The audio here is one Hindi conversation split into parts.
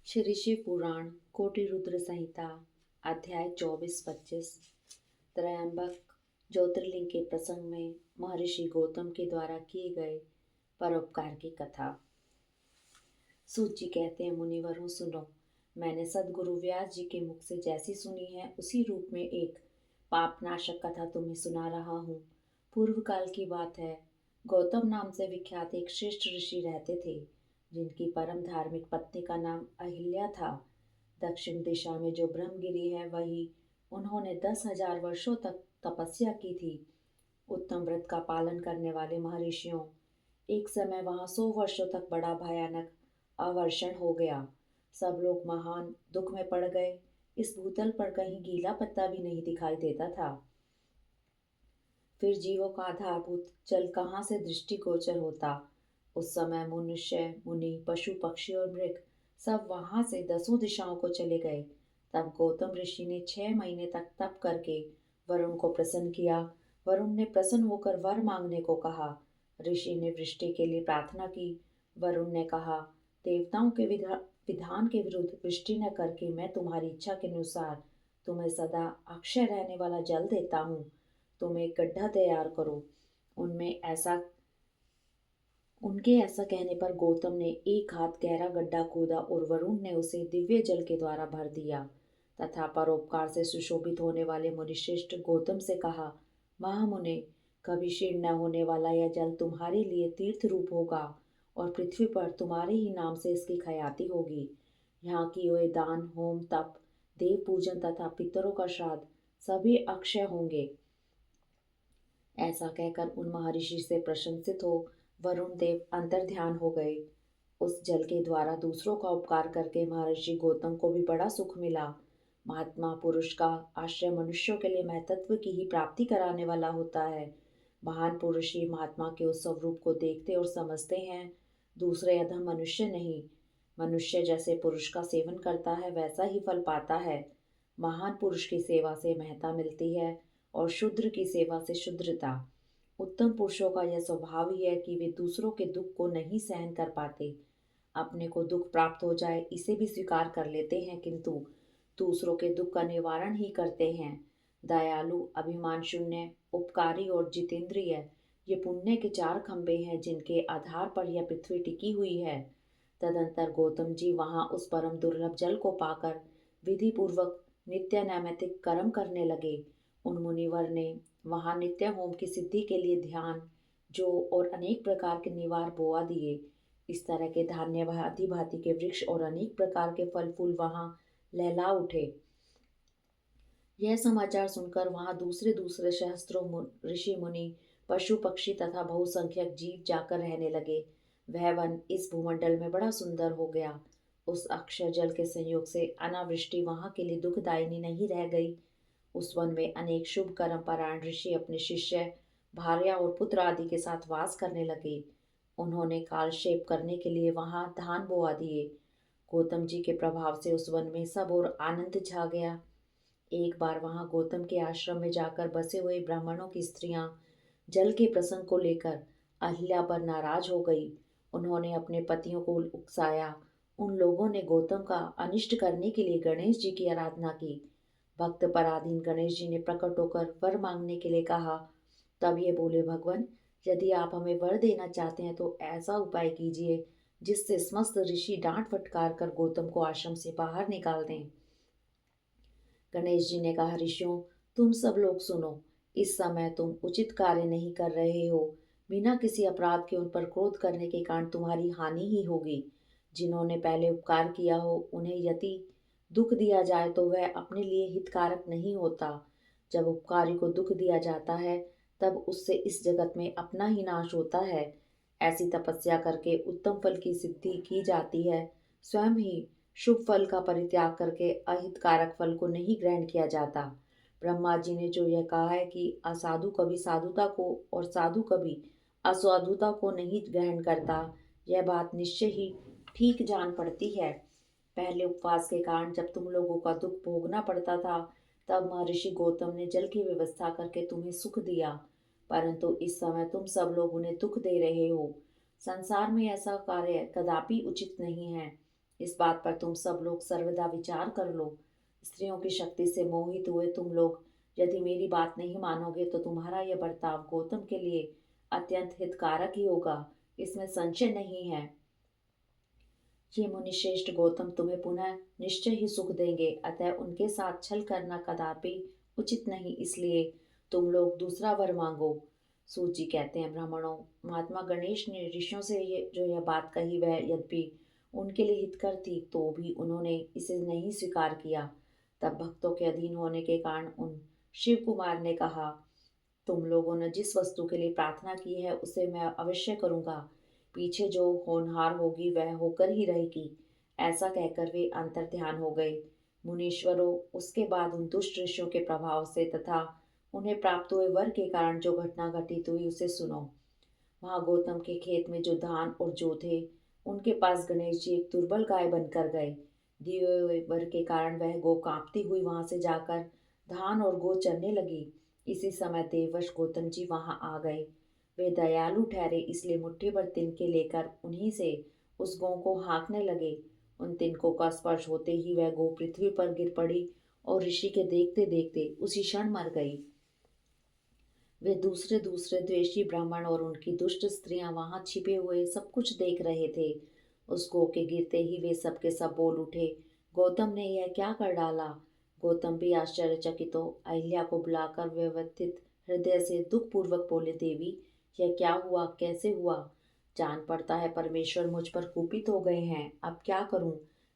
श्री शिव पुराण कोटि रुद्र संहिता अध्याय 24-25 त्रयंबक ज्योतिर्लिंग के प्रसंग में महर्षि गौतम के द्वारा किए गए परोपकार की कथा। सूत जी कहते हैं, मुनिवरों सुनो, मैंने सदगुरु व्यास जी के मुख से जैसी सुनी है उसी रूप में एक पापनाशक कथा तुम्हें सुना रहा हूँ। पूर्व काल की बात है। गौतम नाम से विख्यात एक श्रेष्ठ ऋषि रहते थे, जिनकी परम धार्मिक पत्नी का नाम अहिल्या था। दक्षिण दिशा में जो ब्रह्मगिरी है वही उन्होंने 10,000 वर्षों तक तपस्या की थी। उत्तम व्रत का पालन करने वाले महर्षियों, एक समय वहां 100 वर्षों तक बड़ा भयानक अवर्षण हो गया। सब लोग महान दुख में पड़ गए। इस भूतल पर कहीं गीला पत्ता भी नहीं दिखाई देता था। फिर जीवों का आधारभूत जल कहाँ से दृष्टिगोचर होता। उस समय मनुष्य, मुनि, पशु, पक्षी और मृग सब वहां से 10 दिशाओं को चले गए। तब गौतम ऋषि ने 6 महीने तक तप करके वरुण को प्रसन्न किया। वरुण ने प्रसन्न होकर वर मांगने को कहा। ऋषि ने वृष्टि के लिए प्रार्थना की। वरुण ने कहा, देवताओं के विधान के विरुद्ध वृष्टि न करके मैं तुम्हारी इच्छा के अनुसार तुम्हें सदा अक्षय रहने वाला जल देता हूँ। तुम एक गड्ढा तैयार करो। उनके ऐसा कहने पर गौतम ने एक हाथ गहरा गड्ढा खोदा और वरुण ने उसे दिव्य जल के द्वारा भर दिया तथा परोपकार से सुशोभित होने वाले मुनिश्रेष्ठ गौतम से कहा, महामुने, कभी क्षीण न होने वाला यह जल तुम्हारे लिए तीर्थ रूप होगा और पृथ्वी पर तुम्हारे ही नाम से इसकी ख्याति होगी। यहाँ किए हुए दान, होम, तप, देव पूजन तथा पितरों का श्राद्ध सभी अक्षय होंगे। ऐसा कहकर उन महर्षि से प्रशंसित हो वरुण देव अंतर्ध्यान हो गए। उस जल के द्वारा दूसरों का उपकार करके महर्षि गौतम को भी बड़ा सुख मिला। महात्मा पुरुष का आश्रय मनुष्यों के लिए महत्व की ही प्राप्ति कराने वाला होता है। महान पुरुष ही महात्मा के उस स्वरूप को देखते और समझते हैं, दूसरे अधम मनुष्य नहीं। मनुष्य जैसे पुरुष का सेवन करता है वैसा ही फल पाता है। महान पुरुष की सेवा से महत्ता मिलती है और शूद्र की सेवा से शुद्रता। उत्तम पुरुषों का यह स्वभाव ही है कि वे दूसरों के दुख को नहीं सहन कर पाते। अपने को दुख प्राप्त हो जाए इसे भी स्वीकार कर लेते हैं, किंतु दूसरों के दुख का निवारण ही करते हैं। दयालु, अभिमान शून्य, उपकारी और जितेंद्रिय, ये पुण्य के 4 खंभे हैं जिनके आधार पर यह पृथ्वी टिकी हुई है। तदंतर गौतम जी वहां उस परम दुर्लभ जल को पाकर विधि पूर्वक नित्य नैमित्तिक कर्म करने लगे। उन मुनिवर ने वहां नित्य होम की सिद्धि के लिए ध्यान, जो और अनेक प्रकार के निवार बोआ दिए। इस तरह के धान्य भांति भांति के वृक्ष और अनेक प्रकार के फल फूल वहां लहला उठे। यह समाचार सुनकर वहां दूसरे दूसरे सहस्त्रों ऋषि मुनि, पशु पक्षी तथा बहुसंख्यक जीव जाकर रहने लगे। वह वन इस भूमंडल में बड़ा सुंदर हो गया। उस अक्षय जल के संयोग से अनावृष्टि वहां के लिए दुखदायिनी नहीं रह गई। उस वन में अनेक शुभ कर्म परायण ऋषि अपने शिष्य, भार्या और पुत्र आदि के साथ वास करने लगे। उन्होंने कालक्षेप करने के लिए वहां धान बोआ दिए। गौतम जी के प्रभाव से उस वन में सब और आनंद छा गया। एक बार वहां गौतम के आश्रम में जाकर बसे हुए ब्राह्मणों की स्त्रियां जल के प्रसंग को लेकर अहिल्या पर नाराज हो गई। उन्होंने अपने पतियों को उकसाया। उन लोगों ने गौतम का अनिष्ट करने के लिए गणेश जी की आराधना की। भक्त पराधीन गणेश जी ने प्रकट होकर वर मांगने के लिए कहा। तब ये बोले, भगवान, यदि आप हमें वर देना चाहते हैं तो ऐसा उपाय कीजिए जिससे समस्त ऋषि डांट फटकार कर गौतम को आश्रम से बाहर निकाल दें। गणेश जी ने कहा, ऋषियों, तुम सब लोग सुनो। इस समय तुम उचित कार्य नहीं कर रहे हो। बिना किसी अपराध के उन पर क्रोध करने के कारण तुम्हारी हानि ही होगी। जिन्होंने पहले उपकार किया हो उन्हें यदि दुख दिया जाए तो वह अपने लिए हितकारक नहीं होता। जब उपकारी को दुख दिया जाता है तब उससे इस जगत में अपना ही नाश होता है। ऐसी तपस्या करके उत्तम फल की सिद्धि की जाती है। स्वयं ही शुभ फल का परित्याग करके अहितकारक फल को नहीं ग्रहण किया जाता। ब्रह्मा जी ने जो यह कहा है कि असाधु कभी साधुता को और साधु कभी असाधुता को नहीं ग्रहण करता, यह बात निश्चय ही ठीक जान पड़ती है। पहले उपवास के कारण जब तुम लोगों का दुख भोगना पड़ता था तब महर्षि गौतम ने जल की व्यवस्था करके तुम्हें सुख दिया, परंतु इस समय तुम सब लोग उन्हें दुख दे रहे हो। संसार में ऐसा कार्य कदापि उचित नहीं है। इस बात पर तुम सब लोग सर्वदा विचार कर लो। स्त्रियों की शक्ति से मोहित हुए तुम लोग यदि मेरी बात नहीं मानोगे तो तुम्हारा यह बर्ताव गौतम के लिए अत्यंत हितकारक ही होगा, इसमें संशय नहीं है। ये मुनिश्रेष्ठ गौतम तुम्हें पुनः निश्चय ही सुख देंगे, अतः उनके साथ छल करना कदापि उचित नहीं, इसलिए तुम लोग दूसरा वर मांगो। सूत जी कहते हैं, ब्राह्मणों, महात्मा गणेश ने ऋषियों से यह बात कही वह यद्यपि उनके लिए हितकर थी तो भी उन्होंने इसे नहीं स्वीकार किया। तब भक्तों के अधीन होने के कारण उन शिव कुमार ने कहा, तुम लोगों ने जिस वस्तु के लिए प्रार्थना की है उसे मैं अवश्य करूंगा। पीछे जो होनहार होगी वह होकर ही रहेगी। ऐसा कहकर वे अंतर्ध्यान हो गए। मुनीश्वरों, उसके बाद उन दुष्ट ऋषियों के प्रभाव से तथा उन्हें प्राप्त हुए वर के कारण जो घटना घटित हुई उसे सुनो। वहां गौतम के खेत में जो धान और जौ थे, उनके पास गणेश जी एक दुर्बल गाय बनकर गए। दिए हुए वर के कारण वह गौ कांपती हुई वहां से जाकर धान और गौ चरने लगी। इसी समय देववश गौतम जी वहां आ गए। वे दयालु ठहरे, इसलिए मुट्ठी भर तिनके लेकर उन्हीं से उस गौ को हाँकने लगे। उन तिनकों का स्पर्श होते ही वह गौ पृथ्वी पर गिर पड़ी और ऋषि के देखते देखते उसी क्षण मर गई। वे दूसरे दूसरे द्वेषी ब्राह्मण और उनकी दुष्ट स्त्रियां वहां छिपे हुए सब कुछ देख रहे थे। उस गौ के गिरते ही वे सब के सब बोल उठे, गौतम ने यह क्या कर डाला। गौतम भी आश्चर्यचकित हो अहिल्या को बुलाकर व्यवस्थित हृदय से दुख पूर्वक बोले, देवी, यह क्या हुआ, कैसे हुआ। जान पड़ता है परमेश्वर मुझ पर कुपित हो गए हैं, अब क्या करूं,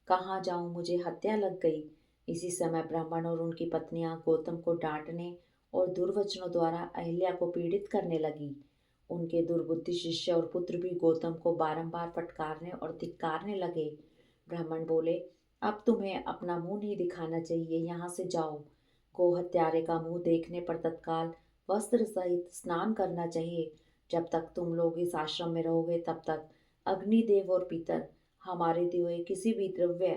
कहाँ जाऊं, मुझे हत्या लग गई। इसी समय ब्राह्मण और उनकी पत्नियां गौतम को डांटने और दुर्वचनों द्वारा अहिल्या को पीड़ित करने लगी। उनके दुर्बुद्धि शिष्य और पुत्र भी गौतम को बारंबार फटकारने और धिक्कारने लगे। ब्राह्मण बोले, अब तुम्हें अपना मुंह नहीं दिखाना चाहिए, यहाँ से जाओ। गो हत्यारे का मुंह देखने पर तत्काल वस्त्र सहित स्नान करना चाहिए। जब तक तुम लोग इस आश्रम में रहोगे तब तक अग्निदेव और पितर हमारे दिए हुए किसी भी द्रव्य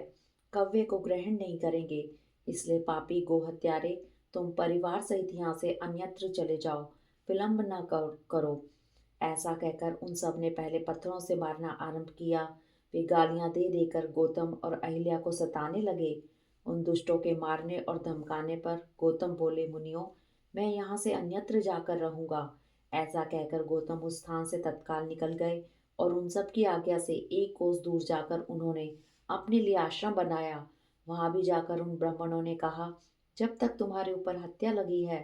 कव्य को ग्रहण नहीं करेंगे। इसलिए पापी गो हत्यारे, तुम परिवार सहित यहाँ से अन्यत्र चले जाओ, विलंब न करो। ऐसा कहकर उन सब ने पहले पत्थरों से मारना आरंभ किया। वे गालियां दे देकर गौतम और अहिल्या को सताने लगे। उन दुष्टों के मारने और धमकाने पर गौतम बोले, मुनियों, मैं यहाँ से अन्यत्र जाकर रहूंगा। ऐसा कहकर गौतम उस स्थान से तत्काल निकल गए और उन सब की आज्ञा से एक कोस दूर जाकर उन्होंने अपने लिए आश्रम बनाया। वहां भी जाकर उन ब्राह्मणों ने कहा, जब तक तुम्हारे ऊपर हत्या लगी है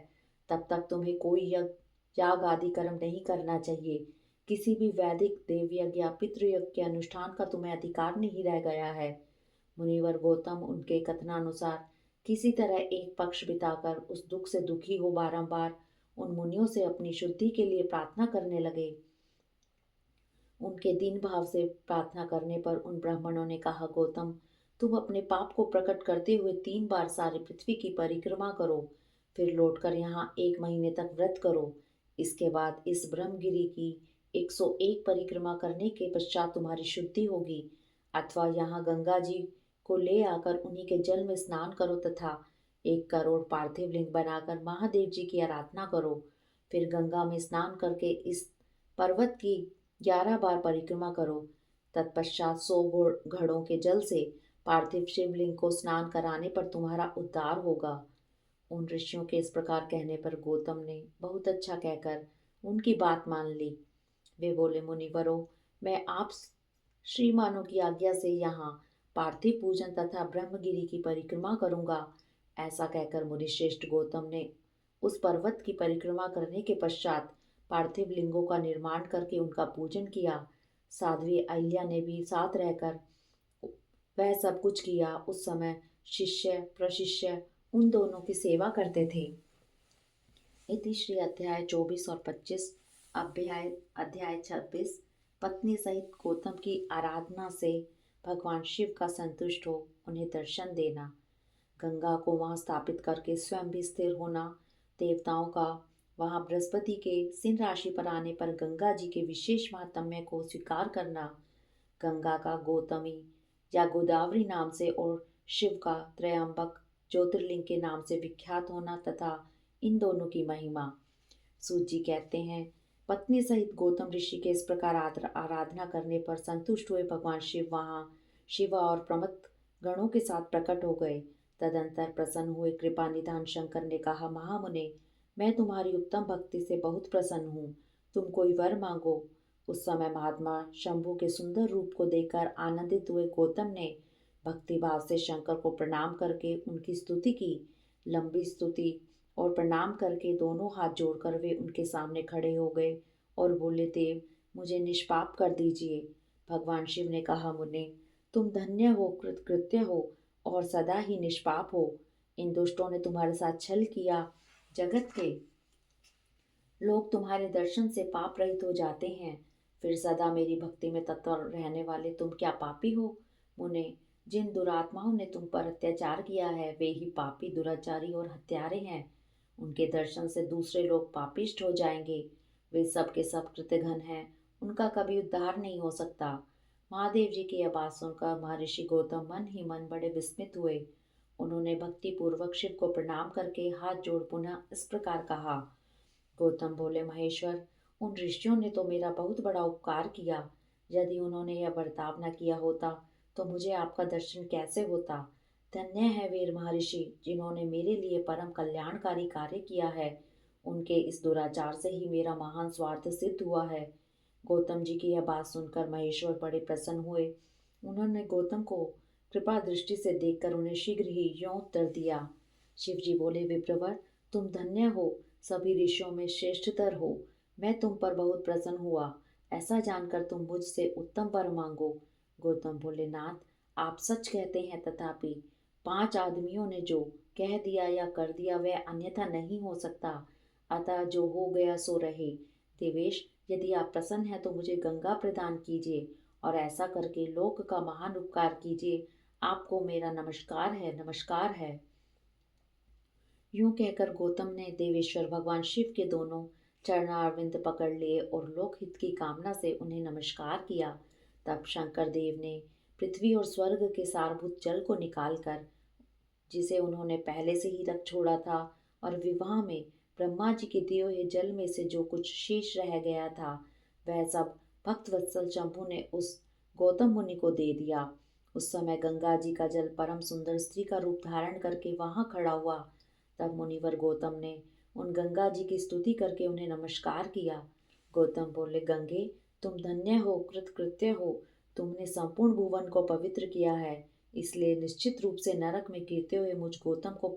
तब तक तुम्हें कोई यज्ञ याग आदि कर्म नहीं करना चाहिए। किसी भी वैदिक देव यज्ञ या पितृयज्ञ के अनुष्ठान का तुम्हें अधिकार नहीं रह गया है। मुनिवर गौतम उनके कथनानुसार किसी तरह एक पक्ष बिताकर उस दुख से दुखी हो बारंबार उन मुनियों से अपनी शुद्धि के लिए प्रार्थना करने लगे। उनके दीन भाव से प्रार्थना करने पर उन ब्राह्मणों ने कहा, गौतम, तुम अपने पाप को प्रकट करते हुए 3 बार सारी पृथ्वी की परिक्रमा करो, फिर लौटकर यहाँ 1 महीने तक व्रत करो। इसके बाद इस ब्रह्मगिरी की 101 परिक्रमा करने के पश्चात तुम्हारी शुद्धि होगी। अथवा यहाँ गंगा जी को ले आकर उन्हीं के जल में स्नान करो तथा 1 करोड़ पार्थिव लिंग बनाकर महादेव जी की आराधना करो। फिर गंगा में स्नान करके इस पर्वत की 11 बार परिक्रमा करो। तत्पश्चात 100 घड़ों के जल से पार्थिव शिवलिंग को स्नान कराने पर तुम्हारा उद्धार होगा। उन ऋषियों के इस प्रकार कहने पर गौतम ने बहुत अच्छा कहकर उनकी बात मान ली। वे बोले, मुनिवरों, मैं आप श्रीमानों की आज्ञा से यहाँ पार्थिव पूजन तथा ब्रह्मगिरी की परिक्रमा करूंगा। ऐसा कहकर मुनिश्रेष्ठ गौतम ने उस पर्वत की परिक्रमा करने के पश्चात पार्थिव लिंगों का निर्माण करके उनका पूजन किया। साध्वी अहिल्या ने भी साथ रहकर वह सब कुछ किया। उस समय शिष्य प्रशिष्य उन दोनों की सेवा करते थे। इति श्री अध्याय 24 और 25। अध्याय 26। पत्नी सहित गौतम की आराधना से भगवान शिव का संतुष्ट हो उन्हें दर्शन देना, गंगा को वहां स्थापित करके स्वयं भी स्थिर होना, देवताओं का वहां बृहस्पति के सिंह राशि पर आने पर गंगा जी के विशेष महात्म्य को स्वीकार करना, गंगा का गौतमी या गोदावरी नाम से और शिव का त्रयंबक ज्योतिर्लिंग के नाम से विख्यात होना तथा इन दोनों की महिमा। सूत जी कहते हैं, पत्नी सहित गौतम ऋषि के इस प्रकार आराधना करने पर संतुष्ट हुए भगवान शिव वहां शिव और प्रमथ गणों के साथ प्रकट हो गए। तदंतर प्रसन्न हुए कृपा निधान शंकर ने कहा, महामुने, मैं तुम्हारी उत्तम भक्ति से बहुत प्रसन्न हूँ। तुम कोई वर मांगो। उस समय महात्मा शंभु के सुंदर रूप को देखकर आनंदित हुए गौतम ने भक्ति भाव से शंकर को प्रणाम करके उनकी स्तुति की। लंबी स्तुति और प्रणाम करके दोनों हाथ जोड़कर वे उनके सामने खड़े हो गए और बोले, देव, मुझे निष्पाप कर दीजिए। भगवान शिव ने कहा, मुने, तुम धन्य हो, कृतकृत्य हो और सदा ही निष्पाप हो। इन दुष्टों ने तुम्हारे साथ छल किया। जगत के लोग तुम्हारे दर्शन से पाप रहित हो जाते हैं। फिर सदा मेरी भक्ति में तत्पर रहने वाले तुम क्या पापी हो? मुने, जिन दुरात्माओं ने तुम पर अत्याचार किया है वे ही पापी, दुराचारी और हत्यारे हैं। उनके दर्शन से दूसरे लोग पापिष्ट हो जाएंगे। वे सब के सब कृतघ्न हैं, उनका कभी उद्धार नहीं हो सकता। महादेव जी की यह बात सुनकर महर्षि गौतम मन ही मन बड़े विस्मित हुए। उन्होंने भक्ति पूर्वक शिव को प्रणाम करके हाथ जोड़ पुनः इस प्रकार कहा। गौतम बोले, महेश्वर, उन ऋषियों ने तो मेरा बहुत बड़ा उपकार किया। यदि उन्होंने यह बर्ताव न किया होता तो मुझे आपका दर्शन कैसे होता। धन्य है वीर महर्षि जिन्होंने मेरे लिए परम कल्याणकारी कार्य किया है। उनके इस दुराचार से ही मेरा महान स्वार्थ सिद्ध हुआ है। गौतम जी की यह बात सुनकर महेश्वर बड़े प्रसन्न हुए। उन्होंने गौतम को कृपा दृष्टि से देखकर उन्हें शीघ्र ही यों उत्तर दिया। शिव जी बोले, विप्रवर, तुम धन्य हो, सभी ऋषियों में श्रेष्ठतर हो। मैं तुम पर बहुत प्रसन्न हुआ। ऐसा जानकर तुम मुझसे उत्तम वर मांगो। गौतम बोले, नाथ, आप सच कहते हैं, तथापि 5 आदमियों ने जो कह दिया या कर दिया वह अन्यथा नहीं हो सकता। अतः जो हो गया सो रहे। देवेश, यदि आप प्रसन्न हैं तो मुझे गंगा प्रदान कीजिए और ऐसा करके लोक का महान उपकार कीजिए। आपको मेरा नमस्कार है, नमस्कार है। यूं कहकर गौतम ने देवेश्वर भगवान शिव के दोनों चरणारविंद पकड़ लिए और लोकहित की कामना से उन्हें नमस्कार किया। तब शंकर देव ने पृथ्वी और स्वर्ग के सारभूत जल को निकालकर, जिसे उन्होंने पहले से ही रख छोड़ा था, और विवाह में ब्रह्मा जी के दिए हुए जल में से जो कुछ शेष रह गया था वह सब भक्त वत्सल शंभु ने उस गौतम मुनि को दे दिया। उस समय गंगा जी का जल परम सुंदर स्त्री का रूप धारण करके वहां खड़ा हुआ। तब मुनिवर गौतम ने उन गंगा जी की स्तुति करके उन्हें नमस्कार किया। गौतम बोले, गंगे, तुम धन्य हो, कृतकृत्य हो। तुमने संपूर्ण भुवन को पवित्र किया है, इसलिए निश्चित रूप से नरक में गिरते हुए मुझ गौतम को